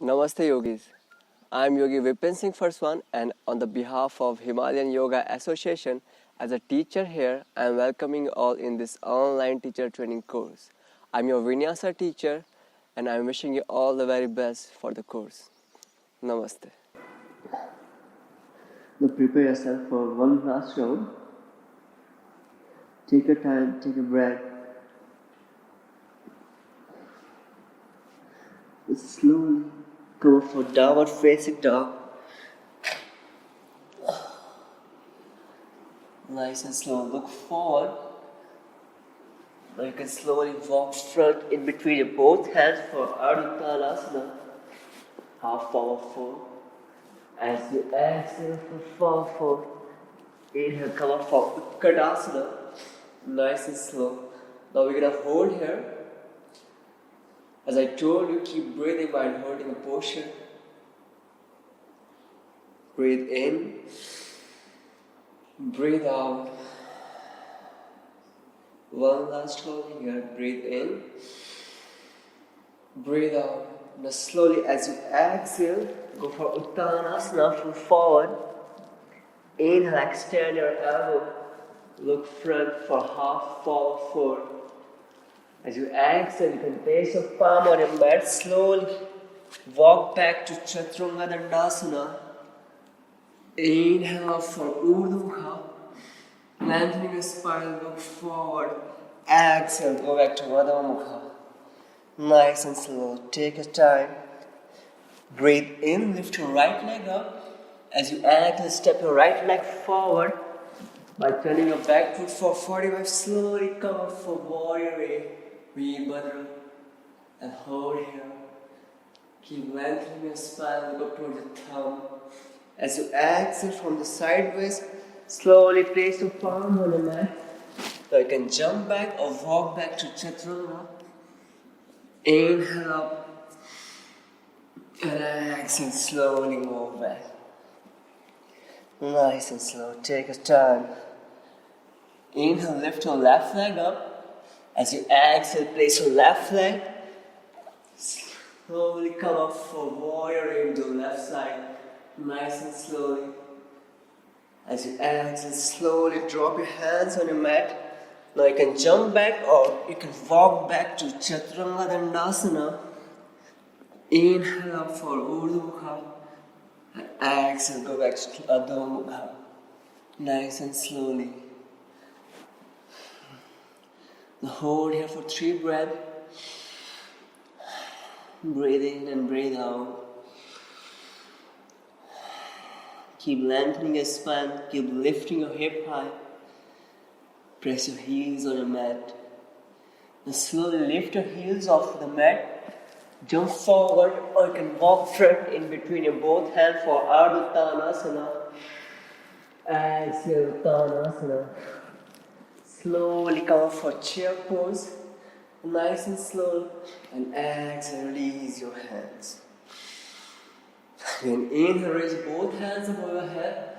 Namaste yogis. I am Yogi Vipin Singh Farswan, and on the behalf of Himalayan Yoga Association, as a teacher here, I am welcoming you all in this online teacher training course. I am your Vinyasa teacher and I am wishing you all the very best for the course. Namaste. Now prepare yourself for one last round. Take your time, take a breath. Slowly come up for downward facing dog. Nice and slow. Look forward. Now you can slowly walk front in between your both hands for Ardha Uttanasana. Half forward fold. As you exhale for forward fold, inhale, come up for Uttanasana. Nice and slow. Now we're gonna hold here. As I told you, keep breathing while holding the posture. Breathe in, breathe out. One last hold here. Breathe in, breathe out. Now slowly as you exhale, go for Uttanasana from forward. Inhale, extend your elbow. Look front for half forward fold. As you exhale, you can place your palm on your mat. Slowly walk back to Chaturanga Dandasana. Inhale up for Urdhva Mukha. Lengthening your spine, look forward. Exhale, go back to Adho Mukha. Nice and slow. Take your time. Breathe in, lift your right leg up. As you exhale, step your right leg forward. By turning your back foot for 45, slowly come up for Warrior A. Virabhadra. And hold here. Keep lengthening your spine, look up towards the thumb. As you exhale from the sideways, slowly place your palm on the mat. Now you can jump back or walk back to Chaturanga. Inhale up. And exhale, slowly move back. Nice and slow. Take your time. Inhale, lift your left leg up. As you exhale, place your left leg. Slowly come up for Warrior into the left side. Nice and slowly. As you exhale, slowly drop your hands on your mat. Now you can jump back or you can walk back to Chaturanga Dandasana. Inhale up for Urdhva Mukha. And exhale, go back to Adho Mukha. Nice and slowly. Now hold here for 3 breaths. Breathe in and breathe out. Keep lengthening your spine. Keep lifting your hip high. Press your heels on your mat. Now slowly lift your heels off the mat. Jump forward or you can walk front in between your both hands for Ardha Uttanasana. Exhale, Uttanasana. Slowly come up for chair pose. Nice and slow. And exhale, release your hands. Then inhale, raise both hands above your head.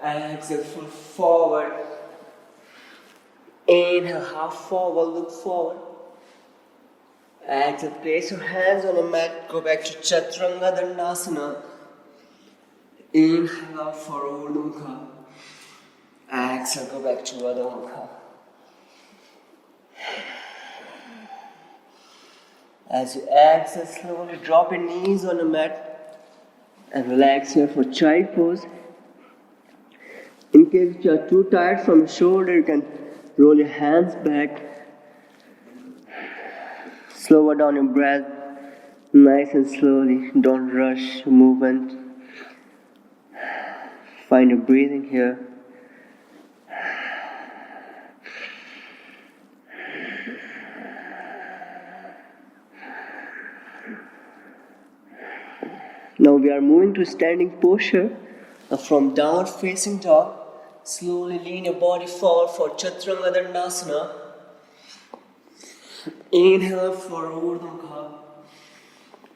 Exhale, full forward. Inhale, half forward, look forward. Exhale, place your hands on the mat. Go back to Chaturanga Dandasana. Inhale up for Urdhva Mukha. Exhale, go back to Adho Mukha. As you exhale, slowly drop your knees on the mat and relax here for child pose. In case you are too tired from the shoulder, you can roll your hands back. Slow down your breath, nice and slowly. Don't rush your movement. Find your breathing here. Now we are moving to standing posture. From downward facing dog, slowly lean your body forward for Chaturanga Dandasana. Inhale for Urdhva Mukha.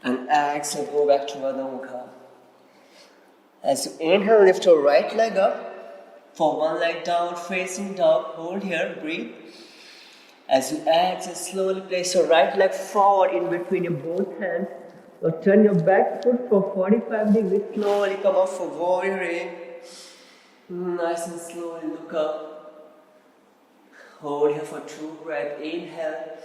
And exhale, go back to Adho Mukha. As you inhale, lift your right leg up. For one leg downward facing dog, hold here, breathe. As you exhale, slowly place your right leg forward in between your both hands Now turn your back foot for 45 degrees. Slowly come up for warrior A. Nice and slowly look up. Hold here for 2 breaths. Inhale.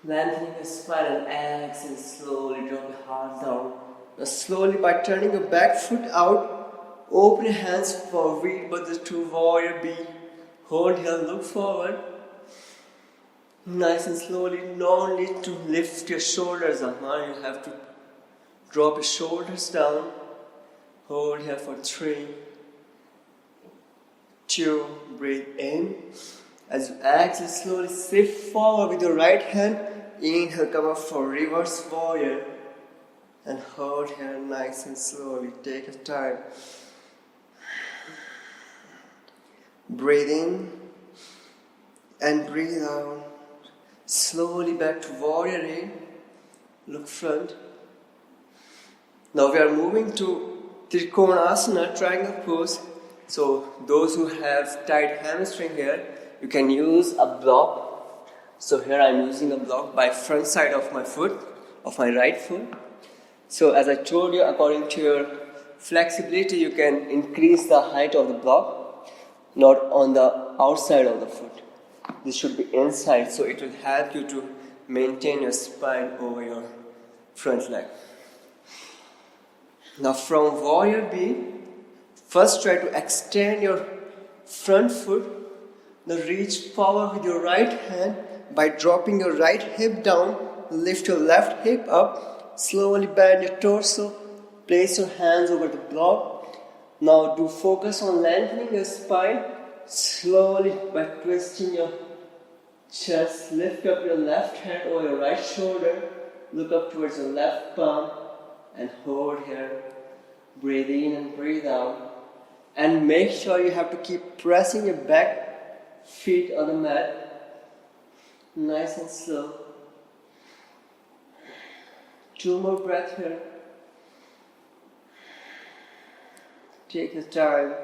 Lengthening your spine and exhale. Slowly drop your heart down. Now slowly by turning your back foot out, open your hands for 𝐕𝐵𝐻 to warrior B. Hold here, look forward. Nice and slowly, no need to lift your shoulders up. Now you have to drop your shoulders down. Hold here for 3, 2, breathe in. As you exhale, slowly shift forward with your right hand. Inhale, come up for reverse warrior. And hold here nice and slowly. Take your time. Breathe in and breathe out. Slowly back to warrior A. Look front. Now we are moving to 𝐘𝐨𝐿, triangle pose. So those who have tight hamstring here, you can use a block. So here I am using a block by front side of my foot, of my right foot. So as I told you, according to your flexibility, you can increase the height of the block, not on the outside of the foot. This should be inside, so it will help you to maintain your spine over your front leg. Now from warrior B, first try to extend your front foot. Now reach forward with your right hand by dropping your right hip down. Lift your left hip up. Slowly bend your torso. Place your hands over the block. Now do focus on lengthening your spine. Slowly by twisting your chest, lift up your left hand over your right shoulder. Look up towards your left palm and hold here. Breathe in and breathe out. And make sure you have to keep pressing your back feet on the mat. Nice and slow. 2 more breaths here. Take your time.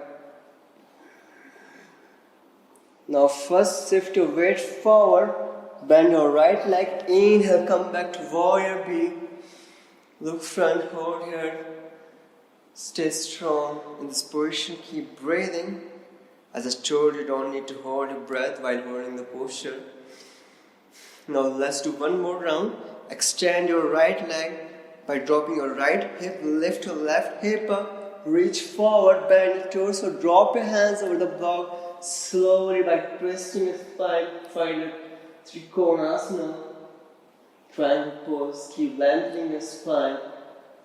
Now first shift your weight forward. Bend your right leg. Inhale, come back to warrior B. Look front, hold here. Stay strong in this position. Keep breathing. As I told you, don't need to hold your breath while holding the posture. Now let's do one more round. Extend your right leg by dropping your right hip. Lift your left hip up. Reach forward, bend your torso. Drop your hands over the block. Slowly by twisting your spine. Find your 𝐘𝐨𝐿. Triangle pose. Keep lengthening your spine.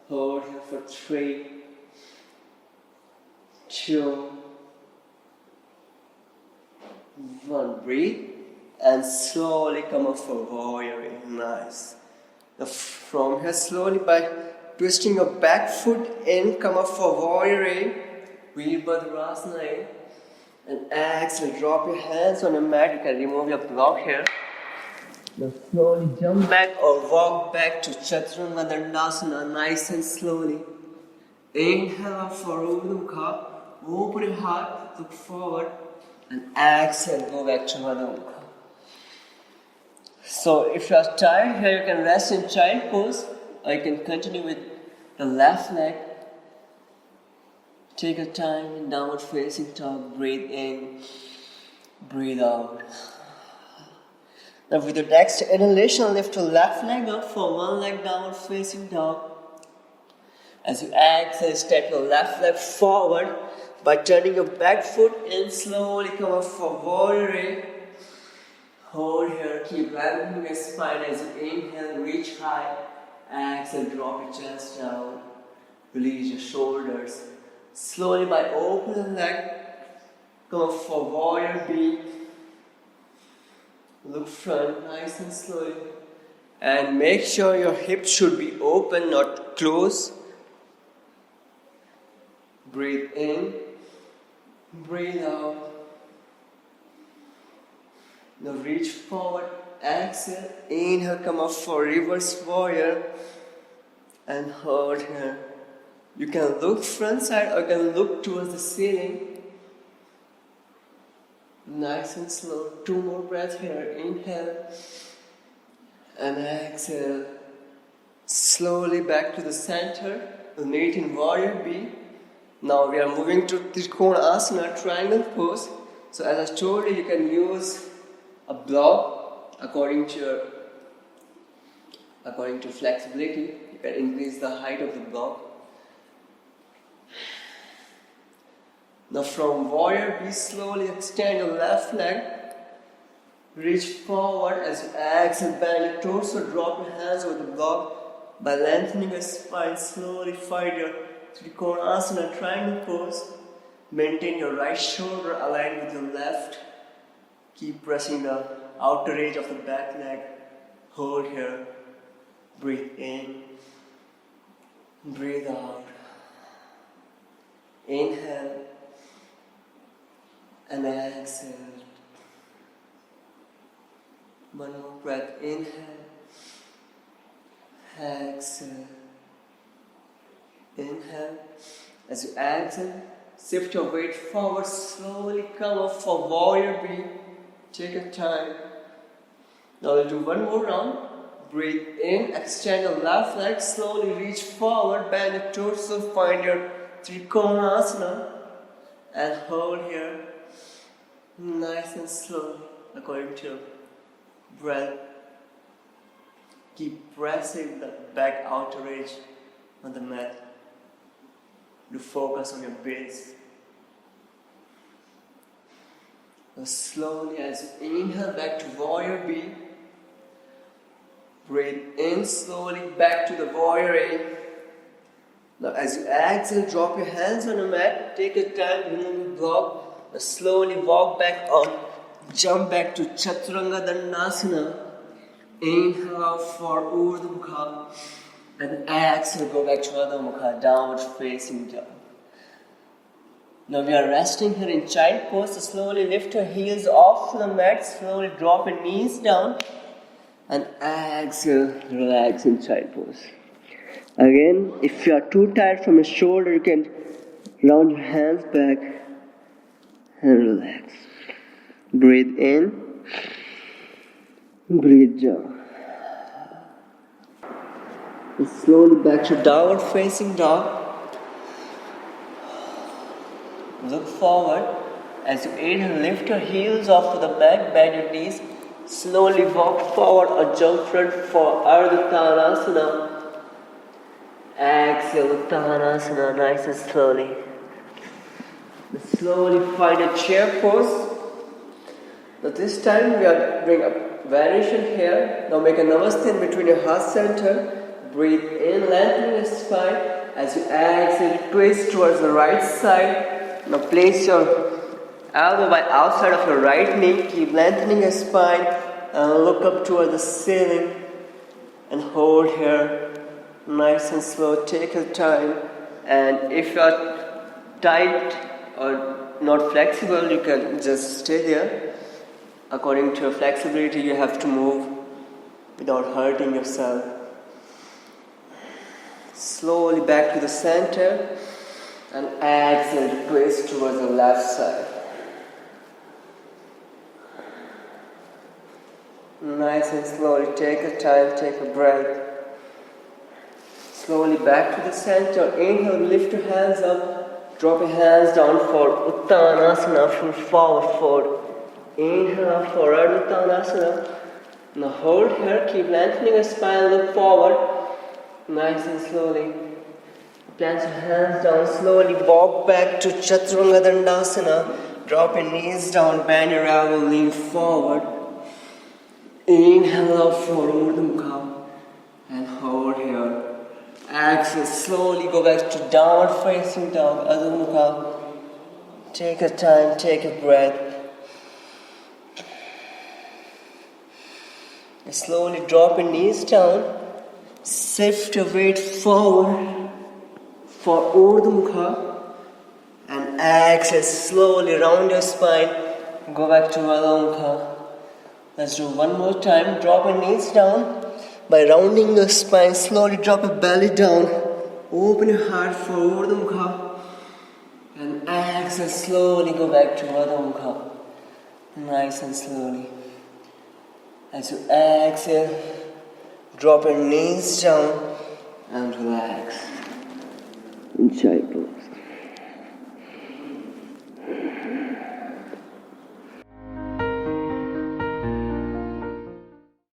Hold here for 3, 2, 1. Breathe. And slowly come up for warrior. Nice. Now from here, slowly by twisting your back foot in, come up for warrior A. 𝐕𝐵𝐻. And exhale, drop your hands on the mat. You can remove your block here. Now slowly jump back or walk back to Chaturanga. Nice and slowly. Inhale up for 𝐕𝐵𝐻. Open your heart, look forward. And exhale, go back to 𝐕𝐵𝐻. So if you are tired here, you can rest in child pose, or you can continue with the left leg. Take your time in downward facing dog. Breathe in, breathe out. Now with your next inhalation, lift your left leg up for 1 leg downward facing dog. As you exhale, step your left leg forward by turning your back foot in. Slowly come up for warrior A. Hold here, keep lengthening your spine as you inhale, reach high. Exhale, drop your chest down. Release your shoulders. Slowly by opening the leg, come up for warrior B. Look front, nice and slowly. And make sure your hips should be open, not closed. Breathe in, breathe out. Now reach forward, exhale, inhale, come up for reverse warrior and hold here. You can look front side or you can look towards the ceiling. Nice and slow. 2 more breaths here. Inhale and exhale. Slowly back to the center. We'll meet in Warrior B. Now we are moving to 𝐘𝐸𝐴𝐻, triangle pose. So as I told you, you can use a block according to flexibility. You can increase the height of the block. Now from Warrior B, slowly extend your left leg. Reach forward as you exhale, bend your torso, drop your hands over the block. By lengthening your spine, slowly find your 𝐘𝐸𝐴𝐻, triangle pose. Maintain your right shoulder aligned with your left. Keep pressing the outer edge of the back leg. Hold here. Breathe in. Breathe out. Inhale. And exhale. One more breath. Inhale. Exhale. Inhale. As you exhale, shift your weight forward. Slowly come up for Warrior B. Take your time. Now we'll do one more round. Breathe in. Extend your left leg. Slowly reach forward. Bend your torso. Find your 𝐘𝐸𝐴𝐻. And hold here. Nice and slow according to your breath. Keep pressing the back outer edge on the mat. To focus on your base. Now slowly as you inhale back to Warrior B. Breathe in slowly back to the Warrior A. Now as you exhale, drop your hands on the mat. Take your time, remove your block. Now slowly walk back on. Jump back to Chaturanga Dandasana. Inhale out for Urdhva Mukha. And exhale, go back to Adho Mukha, downward facing dog. Now we are resting here in child pose. So slowly lift your heels off the mat. Slowly drop your knees down. And exhale, relax in child pose. Again, if you are too tired from your shoulder, you can round your hands back and relax. Breathe in. Breathe down. And slowly back to downward facing dog. Look forward. As you inhale, lift your heels off to the mat, bend your knees. Slowly walk forward or jump front for Ardha Uttanasana. Exhale, Uttanasana, nice and slowly. Slowly find a chair pose. Now this time we are doing a variation here. Now make a namaste in between your heart center. Breathe in, lengthening your spine. As you exhale, twist towards the right side. Now place your elbow by outside of your right knee. Keep lengthening your spine and look up toward the ceiling. And hold here. Nice and slow. Take your time. And if you are tight or not flexible, you can just stay there. According to your flexibility, you have to move without hurting yourself. Slowly back to the center and exhale, twist towards the left side. Nice and slowly, take your time, take a breath. Slowly back to the center. Inhale, lift your hands up, drop your hands down for Uttanasana, full forward fold. Inhale for Ardha Uttanasana. Now hold here, keep lengthening your spine, look forward. Nice and slowly. Plant your hands down, slowly walk back to Chaturanga Dandasana. Drop your knees down, bend your elbow, lean forward. Inhale out for Urdhva Mukha and hold here. Exhale, slowly go back to downward facing dog, Adho Mukha. Take your time, take a breath. Slowly drop your knees down. Shift your weight forward for Urdhva Mukha. And exhale, slowly round your spine. Go back to Adho Mukha. Let's do one more time. Drop your knees down. By rounding your spine, slowly drop your belly down. Open your heart for Urdhva Mukha. And exhale, slowly go back to Adho Mukha. Nice and slowly. As you exhale, Drop your knees down and relax in child pose.